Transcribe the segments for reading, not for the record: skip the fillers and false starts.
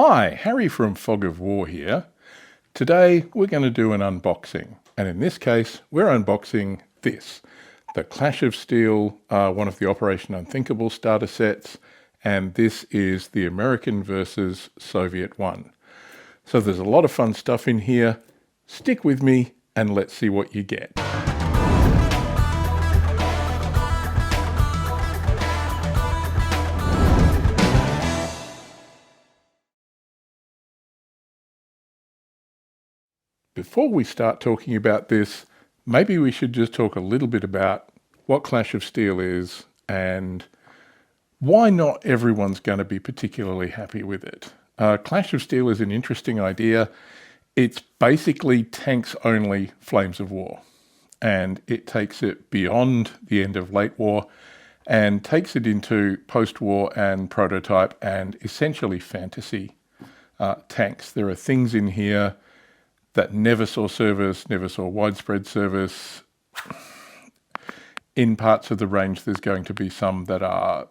Hi, Harry from Fog of War here. Today we're going to do an unboxing, and in this case we're unboxing this, the Clash of Steel, one of the Operation Unthinkable starter sets, and this is the American versus Soviet one. So there's a lot of fun stuff in here. Stick with me and let's see what you get. Before we start talking about this, maybe we should just talk a little bit about what Clash of Steel is and why not everyone's going to be particularly happy with it. Clash of Steel is an interesting idea. It's basically tanks-only Flames of War, and it takes it beyond the end of Late War and takes it into post-war and prototype and essentially fantasy tanks. There are things in here that never saw service, never saw widespread service. In parts of the range, there's going to be some that are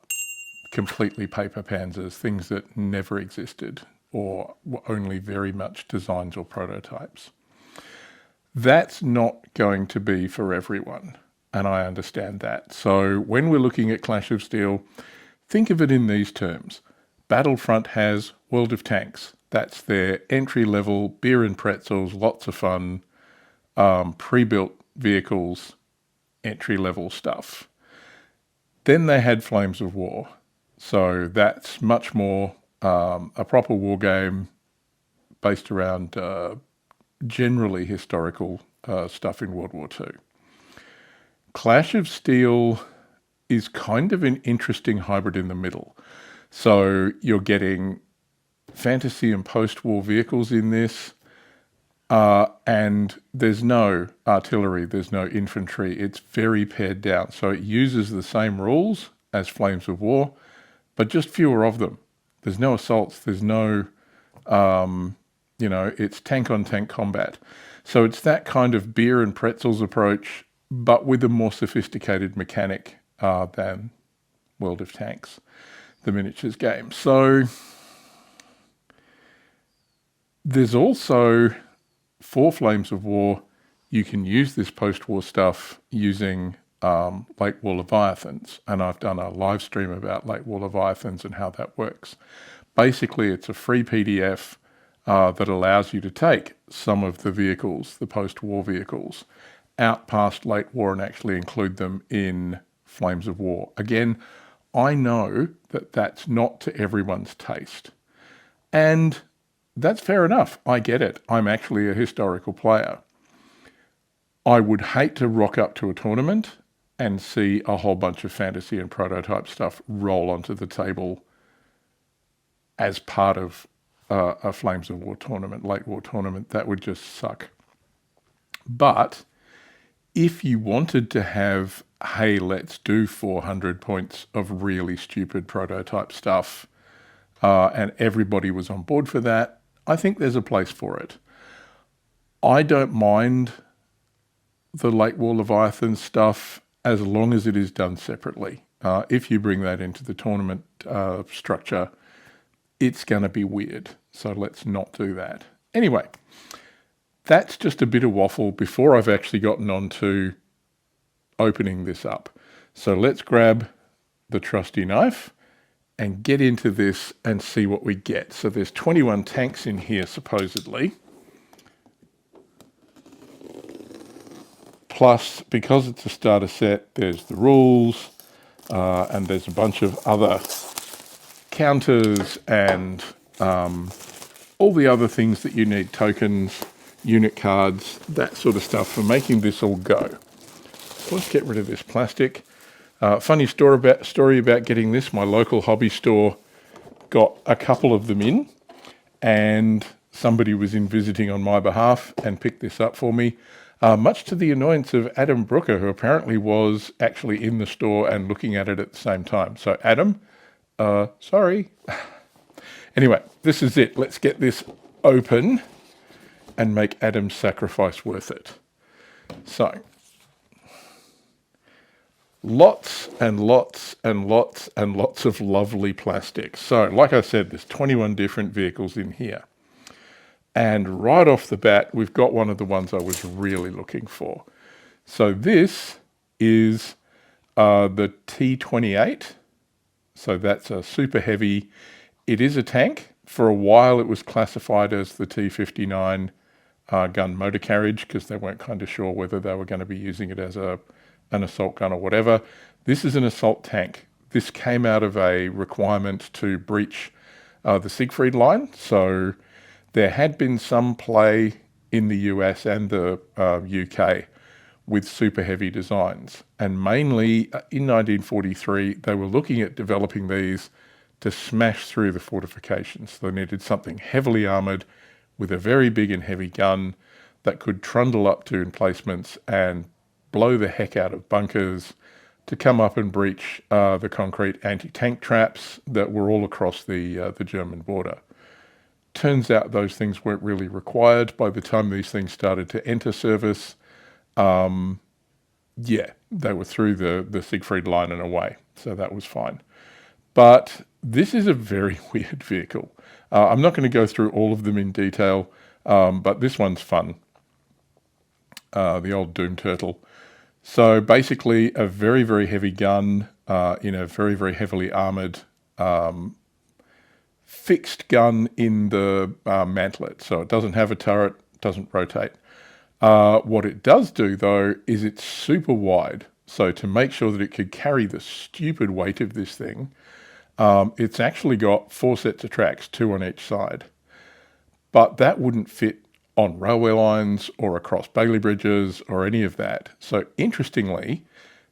completely paper panzers, things that never existed or were only very much designs or prototypes. That's not going to be for everyone, and I understand that. So when we're looking at Clash of Steel, think of it in these terms. Battlefront has World of Tanks. That's their entry-level beer and pretzels, lots of fun, pre-built vehicles, entry-level stuff. Then they had Flames of War. So that's much more a proper war game based around generally historical stuff in World War II. Clash of Steel is kind of an interesting hybrid in the middle. So you're getting fantasy and post-war vehicles in this, and there's no artillery, there's no infantry. It's very pared down. So it uses the same rules as Flames of War, but just fewer of them. There's no assaults, there's no, it's tank-on-tank combat. So it's that kind of beer and pretzels approach, but with a more sophisticated mechanic than World of Tanks, the miniatures game. So there's also, for Flames of War, you can use this post-war stuff using Late War Leviathans, and I've done a live stream about Late War Leviathans and how that works. Basically, it's a free PDF that allows you to take some of the vehicles, the post-war vehicles, out past Late War and actually include them in Flames of War. Again, I know that that's not to everyone's taste, and that's fair enough. I get it. I'm actually a historical player. I would hate to rock up to a tournament and see a whole bunch of fantasy and prototype stuff roll onto the table as part of a Flames of War tournament, Late War tournament. That would just suck. But if you wanted to have, hey, let's do 400 points of really stupid prototype stuff, and everybody was on board for that, I think there's a place for it. I don't mind the Late War Leviathan stuff as long as it is done separately. If you bring that into the tournament structure, it's going to be weird. So let's not do that. Anyway, that's just a bit of waffle before I've actually gotten on to opening this up. So let's grab the trusty knife and get into this and see what we get. So there's 21 tanks in here, supposedly. Plus, because it's a starter set, there's the rules, and there's a bunch of other counters and all the other things that you need, tokens, unit cards, that sort of stuff for making this all go. So let's get rid of this plastic. Funny story about getting this. My local hobby store got a couple of them in, and somebody was in visiting on my behalf and picked this up for me, much to the annoyance of Adam Brooker, who apparently was actually in the store and looking at it at the same time. So Adam, sorry. Anyway, this is it. Let's get this open and make Adam's sacrifice worth it. So Lots and lots and lots and lots of lovely plastic. So, like I said, there's 21 different vehicles in here. And right off the bat, we've got one of the ones I was really looking for. So this is the T-28. So that's a super heavy. It is a tank. For a while, it was classified as the T-59 gun motor carriage because they weren't kind of sure whether they were going to be using it as an assault gun or whatever. This is an assault tank. This came out of a requirement to breach the Siegfried line. So there had been some play in the US and the UK with super heavy designs. And mainly in 1943, they were looking at developing these to smash through the fortifications. They needed something heavily armored with a very big and heavy gun that could trundle up to emplacements and blow the heck out of bunkers to come up and breach the concrete anti-tank traps that were all across the German border. Turns out those things weren't really required by the time these things started to enter service. Yeah, they were through the Siegfried line and away, so that was fine. But this is a very weird vehicle. I'm not going to go through all of them in detail, but this one's fun. The old Doom Turtle. So basically a very, very heavy gun in a very, very heavily armored fixed gun in the mantlet. So it doesn't have a turret, doesn't rotate. What it does do though is it's super wide. So to make sure that it could carry the stupid weight of this thing, it's actually got 4 sets of tracks, 2 on each side. But that wouldn't fit on railway lines or across Bailey bridges or any of that. So interestingly,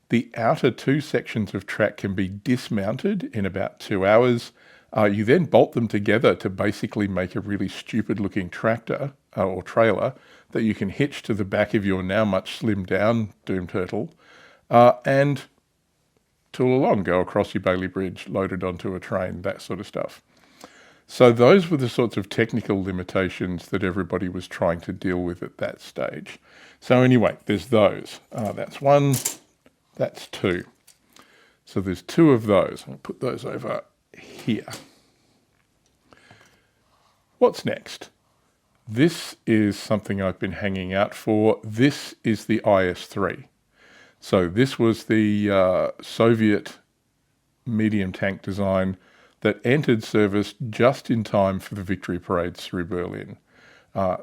the outer 2 sections of track can be dismounted in about 2 hours. You then bolt them together to basically make a really stupid looking tractor or trailer that you can hitch to the back of your now much slimmed down Doom Turtle and tool along, go across your Bailey Bridge, loaded onto a train, that sort of stuff. So those were the sorts of technical limitations that everybody was trying to deal with at that stage. So anyway, there's those. That's 1, that's 2. So there's 2 of those. I'll put those over here. What's next? This is something I've been hanging out for. This is the IS-3. So this was the Soviet medium tank design that entered service just in time for the victory parades through Berlin.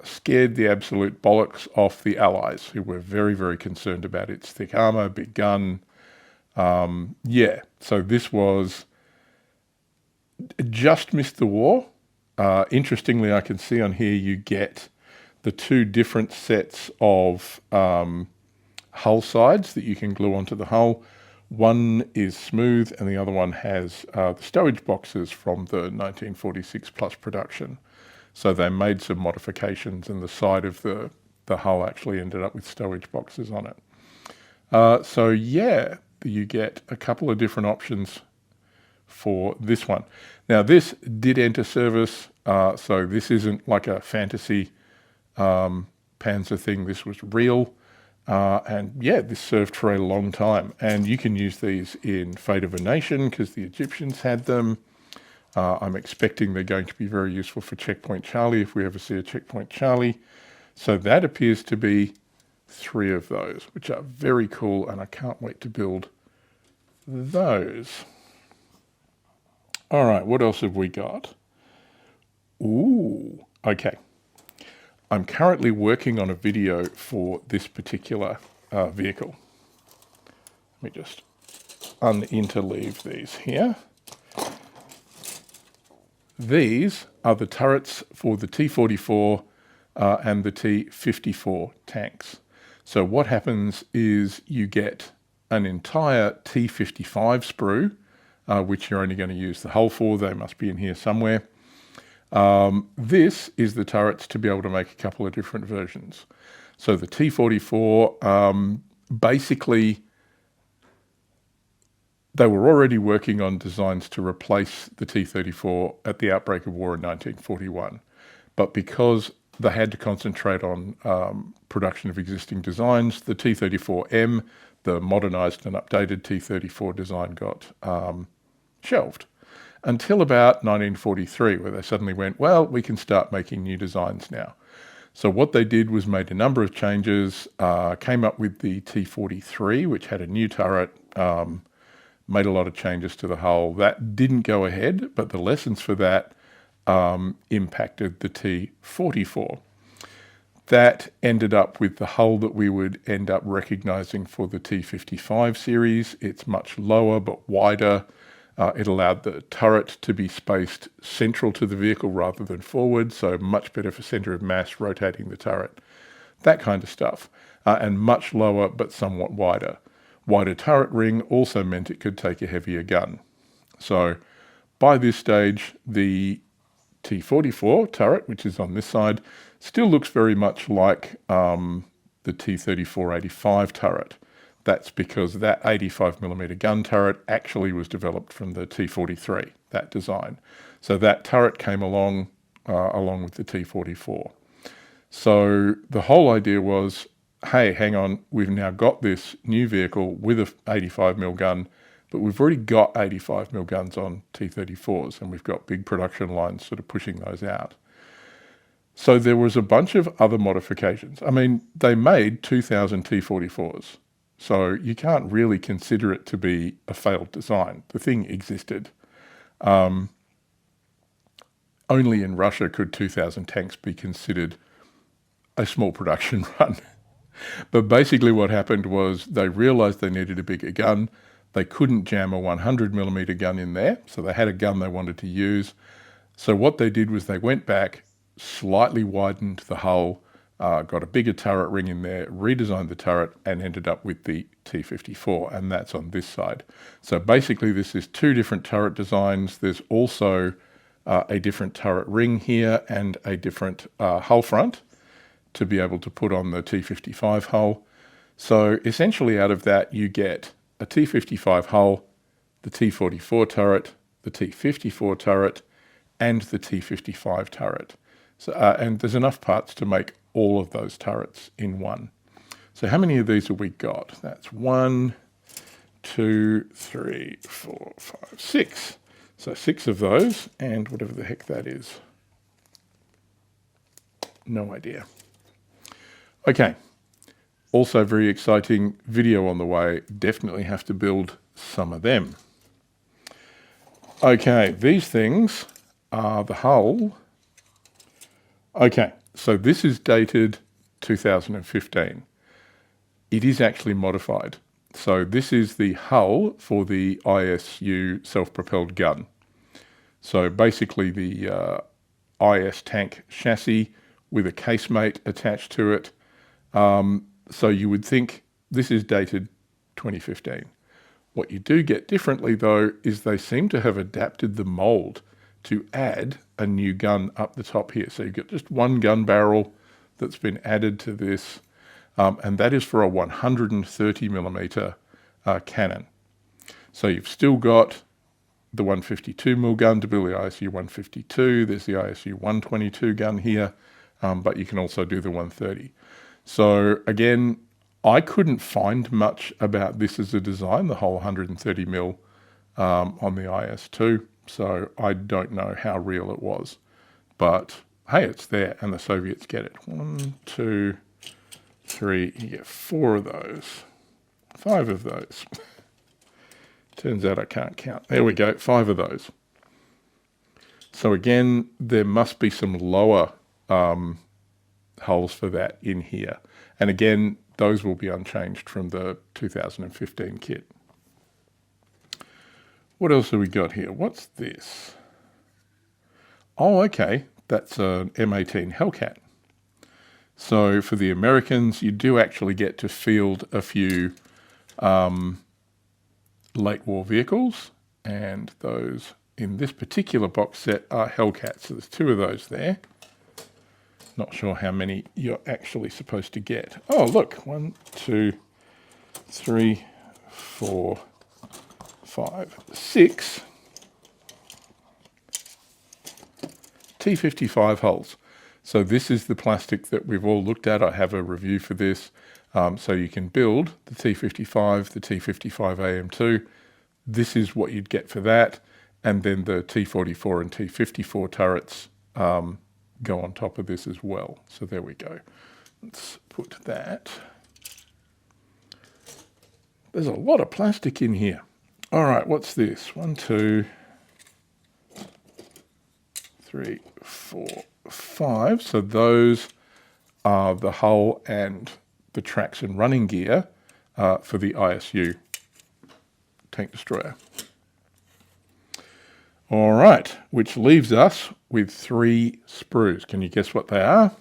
Scared the absolute bollocks off the Allies, who were very, very concerned about its thick armour, big gun. Yeah, so this was just missed the war. Interestingly, I can see on here you get the 2 different sets of hull sides that you can glue onto the hull. One is smooth and the other one has the stowage boxes from the 1946 plus production. So they made some modifications and the side of the hull actually ended up with stowage boxes on it. So yeah, you get a couple of different options for this one. Now this did enter service, so this isn't like a fantasy Panzer thing, this was real. And yeah, this served for a long time. And you can use these in Fate of a Nation because the Egyptians had them. I'm expecting they're going to be very useful for Checkpoint Charlie if we ever see a Checkpoint Charlie. So that appears to be 3 of those, which are very cool, and I can't wait to build those. All right, what else have we got? Ooh, okay. I'm currently working on a video for this particular vehicle. Let me just uninterleave these here. These are the turrets for the T-44 and the T-54 tanks. So what happens is you get an entire T-55 sprue, which you're only going to use the hull for. They must be in here somewhere. This is the turrets to be able to make a couple of different versions. So the T-44, basically, they were already working on designs to replace the T-34 at the outbreak of war in 1941. But because they had to concentrate on production of existing designs, the T-34M the modernised and updated T-34 design got shelved until about 1943, where they suddenly went, well, we can start making new designs now. So what they did was made a number of changes, came up with the T-43, which had a new turret, made a lot of changes to the hull. That didn't go ahead, but the lessons for that impacted the T-44. That ended up with the hull that we would end up recognising for the T-55 series. It's much lower but wider. It allowed the turret to be spaced central to the vehicle rather than forward, so much better for centre of mass, rotating the turret, that kind of stuff. And much lower but somewhat wider. Wider turret ring also meant it could take a heavier gun. So by this stage, the T-44 turret, which is on this side, still looks very much like the T-34-85 turret. That's because that 85mm gun turret actually was developed from the T-43, that design. So that turret came along along with the T-44. So the whole idea was, hey, hang on, we've now got this new vehicle with a 85mm gun, but we've already got 85mm guns on T-34s, and we've got big production lines sort of pushing those out. So there was a bunch of other modifications. I mean, they made 2,000 T-44s. So you can't really consider it to be a failed design. The thing existed. Only in Russia could 2,000 tanks be considered a small production run. But basically what happened was they realized they needed a bigger gun. They couldn't jam a 100mm gun in there, so they had a gun they wanted to use. So what they did was they went back, slightly widened the hull, got a bigger turret ring in there, redesigned the turret, and ended up with the T-54, and that's on this side. So basically this is two different turret designs. There's also a different turret ring here and a different hull front to be able to put on the T-55 hull. So essentially out of that you get a T-55 hull, the T-44 turret, the T-54 turret, and the T-55 turret. So, and there's enough parts to make all of those turrets in one. So how many of these have we got? That's 1, 2, 3, 4, 5, 6. So 6 of those, and whatever the heck that is. No idea. Okay. Also very exciting video on the way. Definitely have to build some of them. Okay, these things are the hull. Okay, so this is dated 2015. It is actually modified. So this is the hull for the ISU self-propelled gun. So basically the IS tank chassis with a casemate attached to it. So you would think this is dated 2015. What you do get differently though is they seem to have adapted the mold to add a new gun up the top here. So you've got just one gun barrel that's been added to this, and that is for a 130mm cannon. So you've still got the 152mm gun to build the ISU-152. There's the ISU-122 gun here, but you can also do the 130. So again, I couldn't find much about this as a design, the whole 130mm on the IS-2. So I don't know how real it was, but hey, it's there and the Soviets get it. 1, 2, 3, you get 4 of those, 5 of those. Turns out I can't count. There we go, 5 of those. So again, there must be some lower hulls for that in here. And again, those will be unchanged from the 2015 kit. What else have we got here? What's this? Oh, okay. That's an M18 Hellcat. So for the Americans, you do actually get to field a few late war vehicles. And those in this particular box set are Hellcats. So there's 2 of those there. Not sure how many you're actually supposed to get. Oh, look. 1, 2, 3, 4, 5, 6 T-55 hulls. So this is the plastic that we've all looked at. I have a review for this. So you can build the T-55, the T-55 AM2. This is what you'd get for that. And then the T-44 and T-54 turrets go on top of this as well. So there we go. Let's put that. There's a lot of plastic in here. All right, what's this? 1, 2, 3, 4, 5. So those are the hull and the tracks and running gear for the ISU tank destroyer. All right, which leaves us with 3 sprues. Can you guess what they are?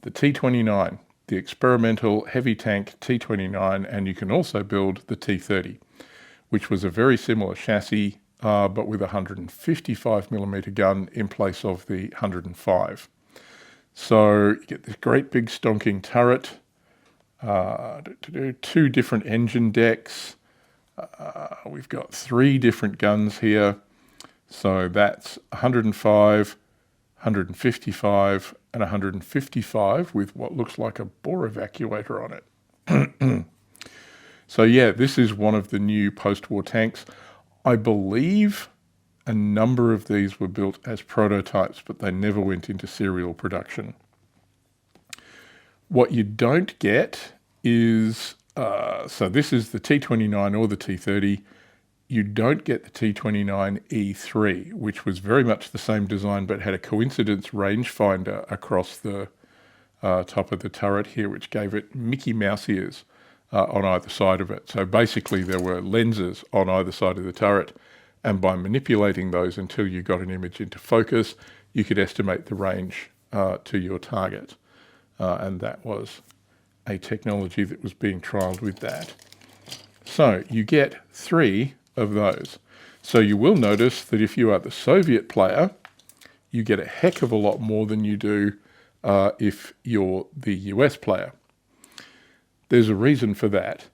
The T-29, the experimental heavy tank T-29, and you can also build the T-30, which was a very similar chassis, but with a 155mm gun in place of the 105. So you get this great big stonking turret, 2 different engine decks. We've got 3 different guns here. So that's 105, 155, and 155 with what looks like a bore evacuator on it. So yeah, this is one of the new post-war tanks. I believe a number of these were built as prototypes, but they never went into serial production. What you don't get is, so this is the T-29 or the T-30. You don't get the T-29E3, which was very much the same design, but had a coincidence rangefinder across the top of the turret here, which gave it Mickey Mouse ears on either side of it. So basically there were lenses on either side of the turret, and by manipulating those until you got an image into focus, you could estimate the range to your target. And that was a technology that was being trialed with that. So you get 3 of those. So you will notice that if you are the Soviet player, you get a heck of a lot more than you do if you're the US player. There's a reason for that.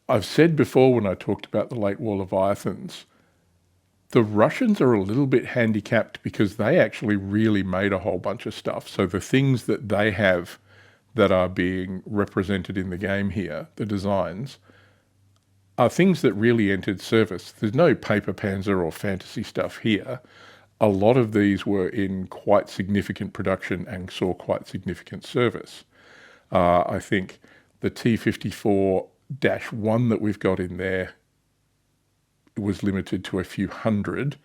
I've said before when I talked about the Late War Leviathans, the Russians are a little bit handicapped because they actually really made a whole bunch of stuff. So the things that they have that are being represented in the game here, the designs, are things that really entered service. There's no paper Panzer or fantasy stuff here. A lot of these were in quite significant production and saw quite significant service. I think the T-54-1 that we've got in there was limited to a few hundred,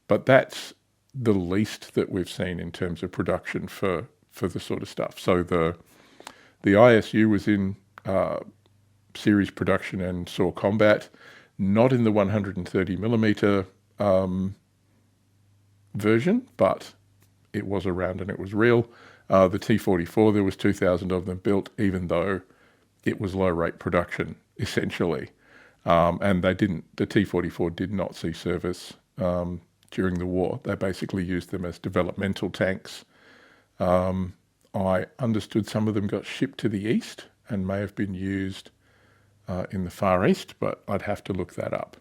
but that's the least that we've seen in terms of production for the sort of stuff. So the ISU was in series production and saw combat, not in the 130mm version, but it was around and it was real. The T-44, there was 2,000 of them built, even though it was low rate production, essentially. And the T-44 did not see service during the war. They basically used them as developmental tanks. I understood some of them got shipped to the east and may have been used in the Far East, but I'd have to look that up.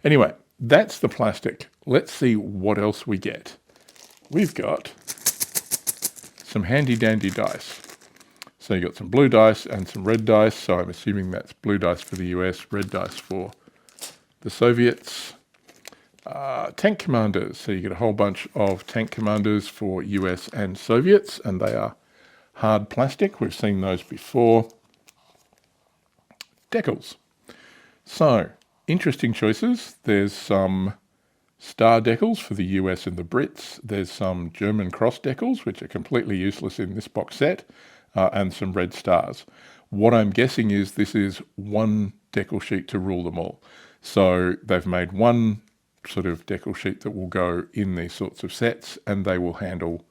Anyway, that's the plastic. Let's see what else we get. We've got some handy dandy dice. So you got some blue dice and some red dice. So I'm assuming that's blue dice for the US, red dice for the Soviets. Tank commanders. So you get a whole bunch of tank commanders for US and Soviets, and they are hard plastic. We've seen those before. Decals. So interesting choices. There's some star decals for the US and the Brits. There's some German cross decals, which are completely useless in this box set. And some red stars. What I'm guessing is this is one decal sheet to rule them all. So they've made one sort of decal sheet that will go in these sorts of sets, and they will handle,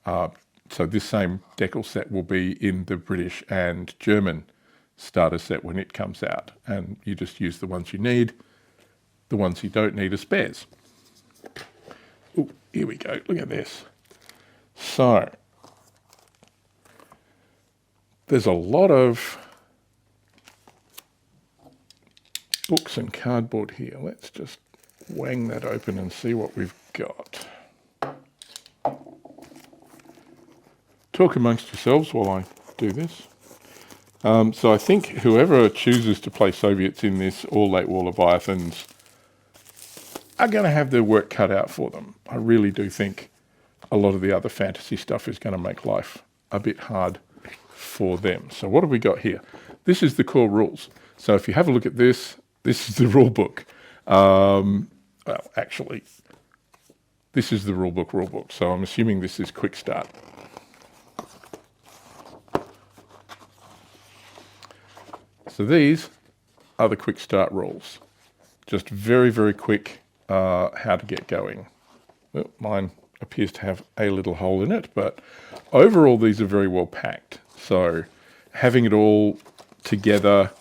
so this same decal set will be in the British and German starter set when it comes out. And you just use the ones you need. The ones you don't need are spares. Oh, here we go. Look at this. So there's a lot of books and cardboard here. Let's just wang that open and see what we've got. talk amongst yourselves while I do this. So I think whoever chooses to play Soviets in this, or Late War Leviathans, are going to have their work cut out for them. I really do think a lot of the other fantasy stuff is going to make life a bit hard for them. So what have we got here? This is the core rules. So if you have a look at this, this is the rule book. Well, actually, this is the rulebook. So I'm assuming this is quick start. So these are the quick start rules. Just very, very quick how to get going. Well, mine appears to have a little hole in it, but overall these are very well packed. So having it all together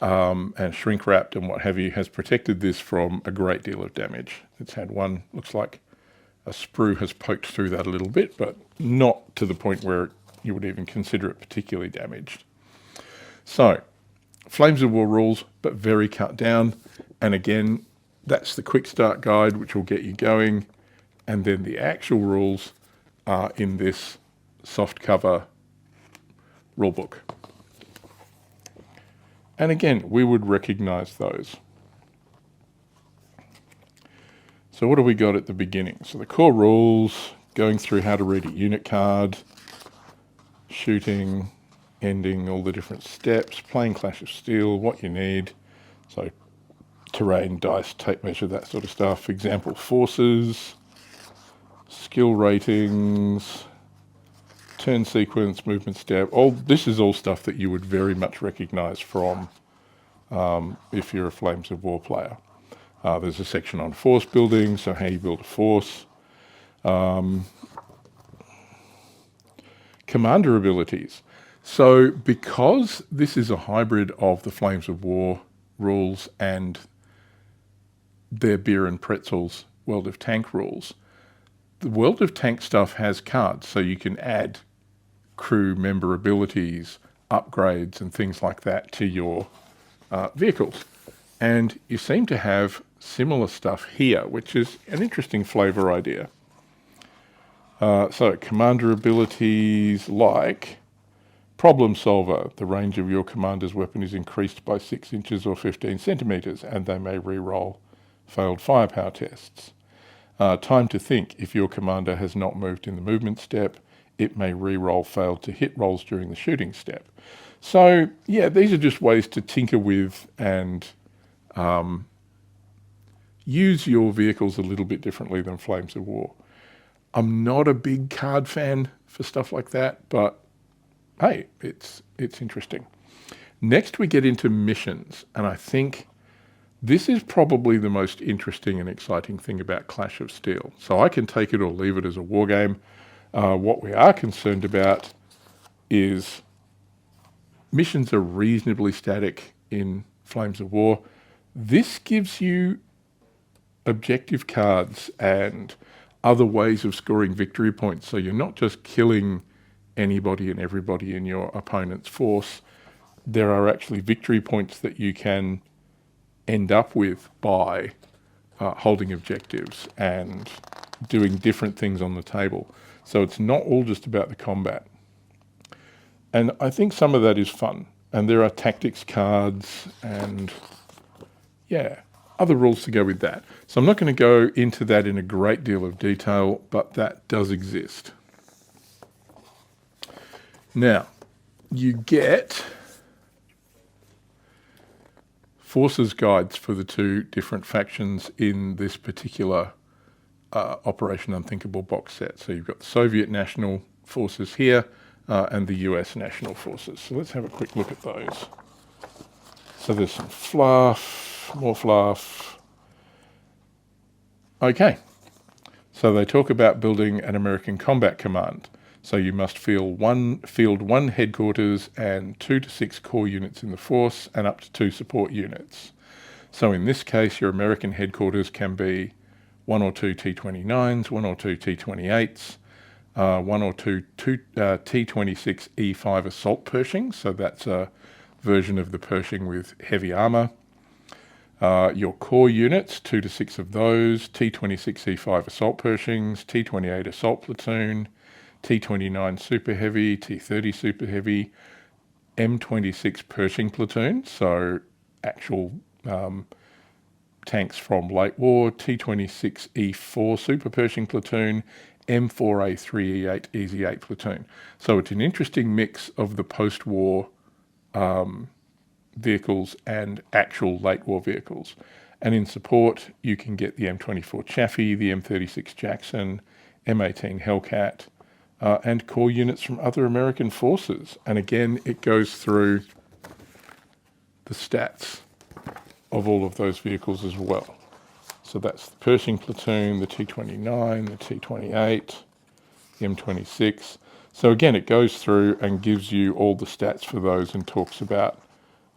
and shrink wrapped and what have you has protected this from a great deal of damage. It's had one, looks like a sprue has poked through that a little bit, but not to the point where you would even consider it particularly damaged. So Flames of War rules, but very cut down. And again, that's the quick start guide, which will get you going. And then the actual rules are in this soft cover rulebook. And again, we would recognize those. So what do we got at the beginning? So the core rules, going through how to read a unit card, shooting, ending, all the different steps, playing Clash of Steel, what you need. So terrain, dice, tape measure, that sort of stuff. Example forces, skill ratings, turn sequence, movement step. This is all stuff that you would very much recognize from if you're a Flames of War player. There's a section on force building, so how you build a force. Commander abilities. So because this is a hybrid of the Flames of War rules and their Beer and Pretzels World of Tank rules, the World of Tank stuff has cards, so you can add crew member abilities, upgrades and things like that to your vehicles. And you seem to have similar stuff here, which is an interesting flavor idea. So commander abilities like Problem Solver. The range of your commander's weapon is increased by 6 inches or 15 centimeters, and they may re-roll failed firepower tests. Time to Think. If your commander has not moved in the movement step, it may re-roll failed to hit rolls during the shooting step. So yeah, these are just ways to tinker with and use your vehicles a little bit differently than Flames of War. I'm not a big card fan for stuff like that, but hey, it's interesting. Next we get into missions, and I think this is probably the most interesting and exciting thing about Clash of Steel. So I can take it or leave it as a war game. What we are concerned about is missions are reasonably static in Flames of War. This gives you objective cards and other ways of scoring victory points. So you're not just killing anybody and everybody in your opponent's force. There are actually victory points that you can end up with by holding objectives and doing different things on the table. So it's not all just about the combat. And I think some of that is fun. And there are tactics cards and yeah, other rules to go with that. So I'm not going to go into that in a great deal of detail, but that does exist. Now, you get forces guides for the two different factions in this particular Operation Unthinkable box set. So you've got the Soviet National Forces here and the US National Forces. So let's have a quick look at those. So there's some fluff, more fluff. Okay, so they talk about building an American Combat Command. So you must field one headquarters and 2 to 6 core units in the force and up to 2 support units. So in this case, your American headquarters can be 1 or 2 T-29s, 1 or 2 T-28s, 1 or 2 T-26 E5 assault Pershings. So that's a version of the Pershing with heavy armor. Your core units, 2 to 6 of those, T-26 E5 assault Pershings, T-28 assault platoon, T-29 Super Heavy, T-30 Super Heavy, M26 Pershing Platoon, so actual tanks from late war, T-26 E4 Super Pershing Platoon, M4A3E8 Easy 8 Platoon. So it's an interesting mix of the post-war vehicles and actual late war vehicles. And in support, you can get the M24 Chaffee, the M36 Jackson, M18 Hellcat, and core units from other American forces. And again, it goes through the stats of all of those vehicles as well. So that's the Pershing Platoon, the T-29, the T-28, the M26. So again, it goes through and gives you all the stats for those and talks about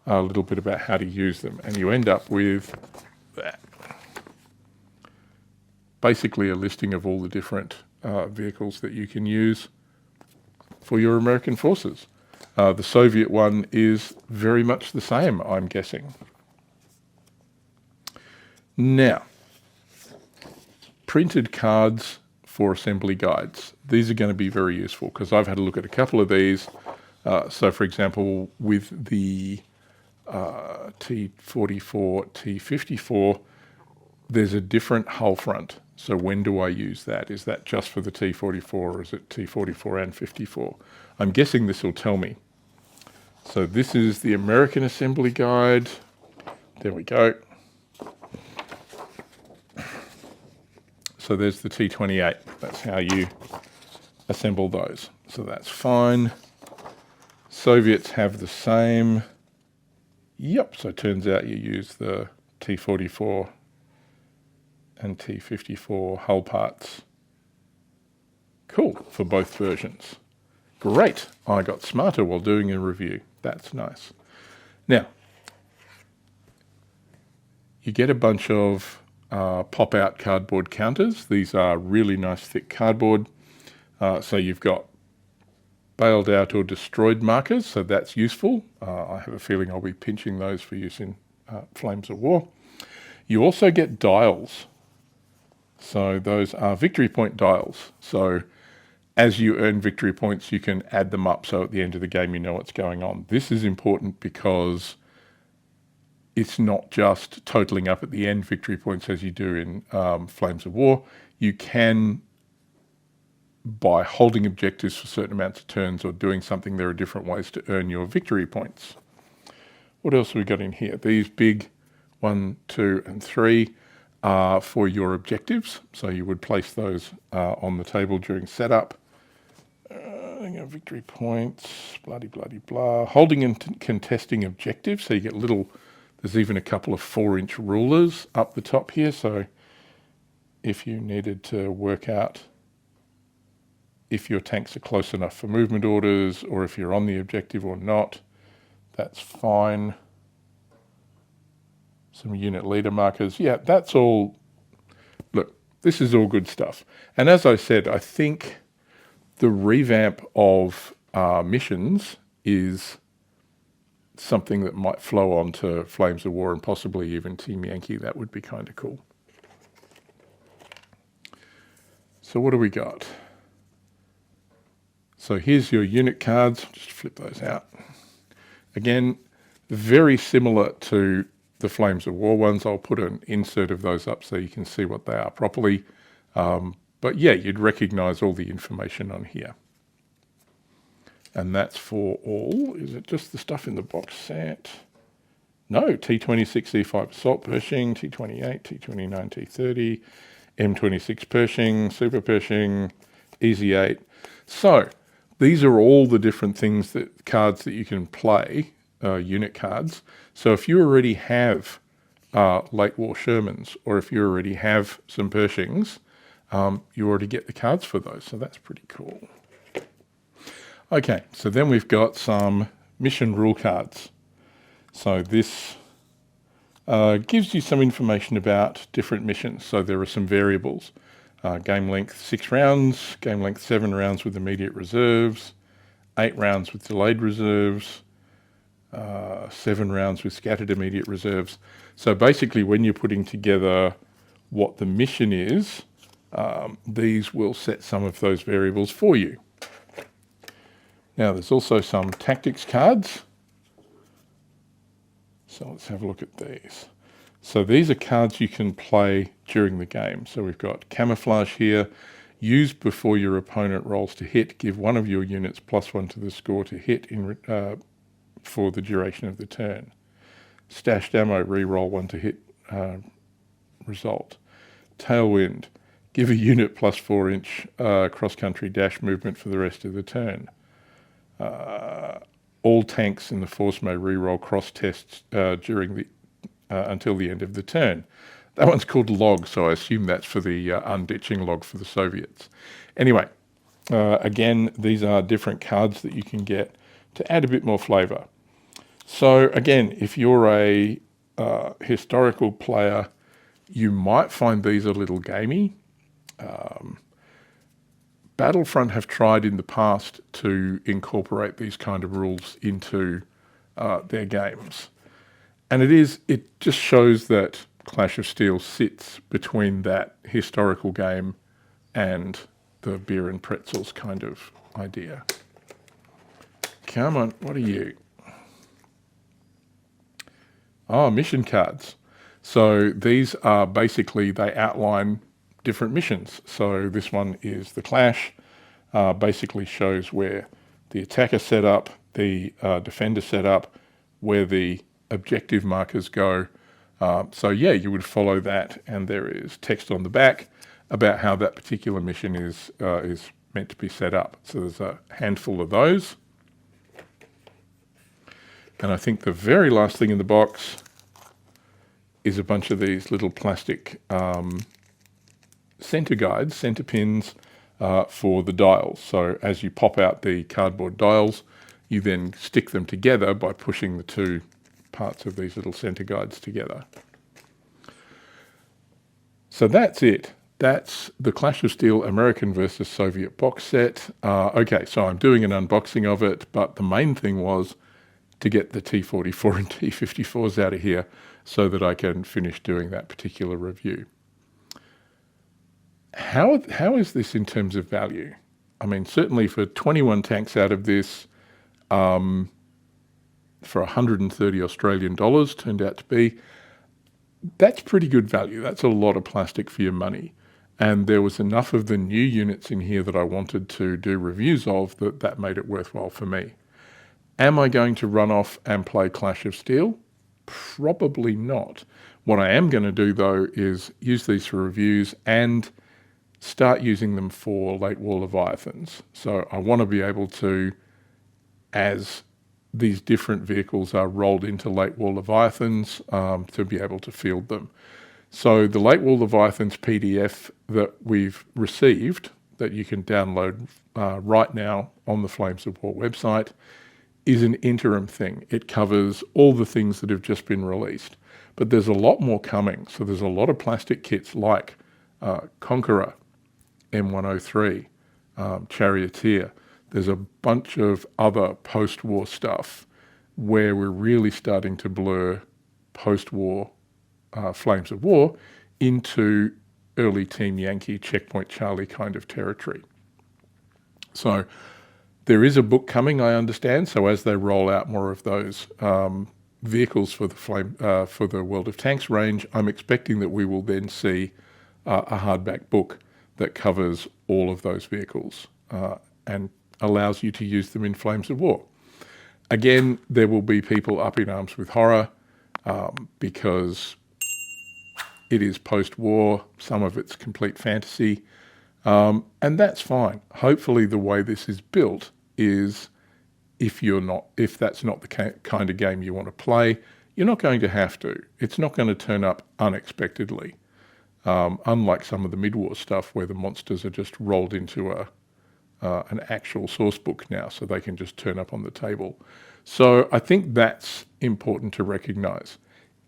a little bit about how to use them. And you end up with that. Basically a listing of all the different vehicles that you can use for your American forces. The Soviet one is very much the same, I'm guessing. Now, printed cards for assembly guides. These are going to be very useful because I've had a look at a couple of these. So for example, with the T-44, T-54, there's a different hull front. So when do I use that? Is that just for the T-44 or is it T-44 and 54? I'm guessing this will tell me. So this is the American Assembly Guide. There we go. So there's the T-28. That's how you assemble those. So that's fine. Soviets have the same. Yep, so it turns out you use the T-44 and T-54 hull parts. Cool, for both versions. Great, I got smarter while doing a review. That's nice. Now, you get a bunch of pop-out cardboard counters. These are really nice thick cardboard. So you've got bailed out or destroyed markers, so that's useful. I have a feeling I'll be pinching those for use in Flames of War. You also get dials. So those are victory point dials. So as you earn victory points, you can add them up. So at the end of the game, you know what's going on. This is important because it's not just totaling up at the end victory points as you do in Flames of War. You can, by holding objectives for certain amounts of turns or doing something, there are different ways to earn your victory points. What else have we got in here? These big 1, 2, and 3 are for your objectives. So you would place those on the table during setup. Victory points, bloody, bloody, blah. Holding and contesting objectives. So you get little, there's even a couple of 4-inch rulers up the top here. So if you needed to work out if your tanks are close enough for movement orders or if you're on the objective or not, that's fine. Some unit leader markers. Yeah, that's all. Look, this is all good stuff. And as I said, I think the revamp of missions is something that might flow on to Flames of War and possibly even Team Yankee. That would be kind of cool. So what do we got? So here's your unit cards. Just flip those out. Again, very similar to the Flames of War ones. I'll put an insert of those up so you can see what they are properly. But yeah, you'd recognize all the information on here. And that's for all. Is it just the stuff in the box set? No, T-26 E5 Assault Pershing, T-28, T-29, T-30, M26 Pershing, Super Pershing, Easy 8. So these are all the different things that cards that you can play, unit cards. So if you already have late war Shermans, or if you already have some Pershings, you already get the cards for those. So that's pretty cool. Okay, so then we've got some mission rule cards. So this gives you some information about different missions. So there are some variables. Game length 6 rounds, game length 7 rounds with immediate reserves, 8 rounds with delayed reserves, 7 rounds with scattered immediate reserves. So basically when you're putting together what the mission is, these will set some of those variables for you. Now there's also some tactics cards. So let's have a look at these. So these are cards you can play during the game. So we've got camouflage here. Use before your opponent rolls to hit. Give one of your units +1 to the score to hit for the duration of the turn. Stashed ammo, re-roll 1 to hit result. Tailwind. Give a unit +4 inch cross-country dash movement for the rest of the turn. All tanks in the force may re-roll cross tests during the until the end of the turn. That one's called log, so I assume that's for the unditching log for the Soviets. Anyway, again, these are different cards that you can get to add a bit more flavour. So again, if you're a historical player, you might find these a little gamey. Battlefront have tried in the past to incorporate these kind of rules into their games. And it just shows that Clash of Steel sits between that historical game and the beer and pretzels kind of idea. Come on, what are you? Oh, mission cards. So these are basically, they outline different missions. So this one is the Clash, basically shows where the attacker set up, the defender set up, where the objective markers go. So yeah, you would follow that, and there is text on the back about how that particular mission is meant to be set up. So there's a handful of those. And I think the very last thing in the box is a bunch of these little plastic center guides, center pins for the dials. So as you pop out the cardboard dials, you then stick them together by pushing the two parts of these little center guides together. So that's it. That's the Clash of Steel American versus Soviet box set. Okay, so I'm doing an unboxing of it, but the main thing was to get the T-44 and T-54s out of here so that I can finish doing that particular review. How is this in terms of value? I mean, certainly for 21 tanks out of this, for 130 Australian dollars, turned out to be, that's pretty good value. That's a lot of plastic for your money. And there was enough of the new units in here that I wanted to do reviews of that made it worthwhile for me. Am I going to run off and play Clash of Steel? Probably not. What I am going to do though is use these for reviews and start using them for Late War Leviathans. So I want to be able to, as these different vehicles are rolled into Late War Leviathans, to be able to field them. So the Late War Leviathans PDF that we've received, that you can download right now on the Flames of War website, is an interim thing. It covers all the things that have just been released. But there's a lot more coming. So there's a lot of plastic kits like Conqueror, M103, Charioteer. There's a bunch of other post-war stuff where we're really starting to blur post-war Flames of War into early Team Yankee, Checkpoint Charlie kind of territory. So there is a book coming, I understand. So as they roll out more of those vehicles for the World of Tanks range, I'm expecting that we will then see a hardback book that covers all of those vehicles and allows you to use them in Flames of War. Again, there will be people up in arms with horror because it is post-war, some of it's complete fantasy, and that's fine. Hopefully the way this is built is if that's not the kind of game you want to play, you're not going to have to. It's not going to turn up unexpectedly, unlike some of the mid-war stuff where the monsters are just rolled into an actual source book now, so they can just turn up on the table. So I think that's important to recognize.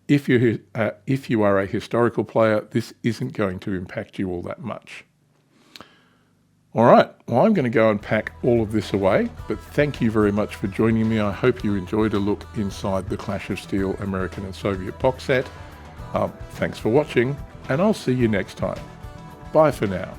If you are a historical player, this isn't going to impact you all that much. All right, well, I'm going to go and pack all of this away, but thank you very much for joining me. I hope you enjoyed a look inside the Clash of Steel American and Soviet box set. Thanks for watching, and I'll see you next time. Bye for now.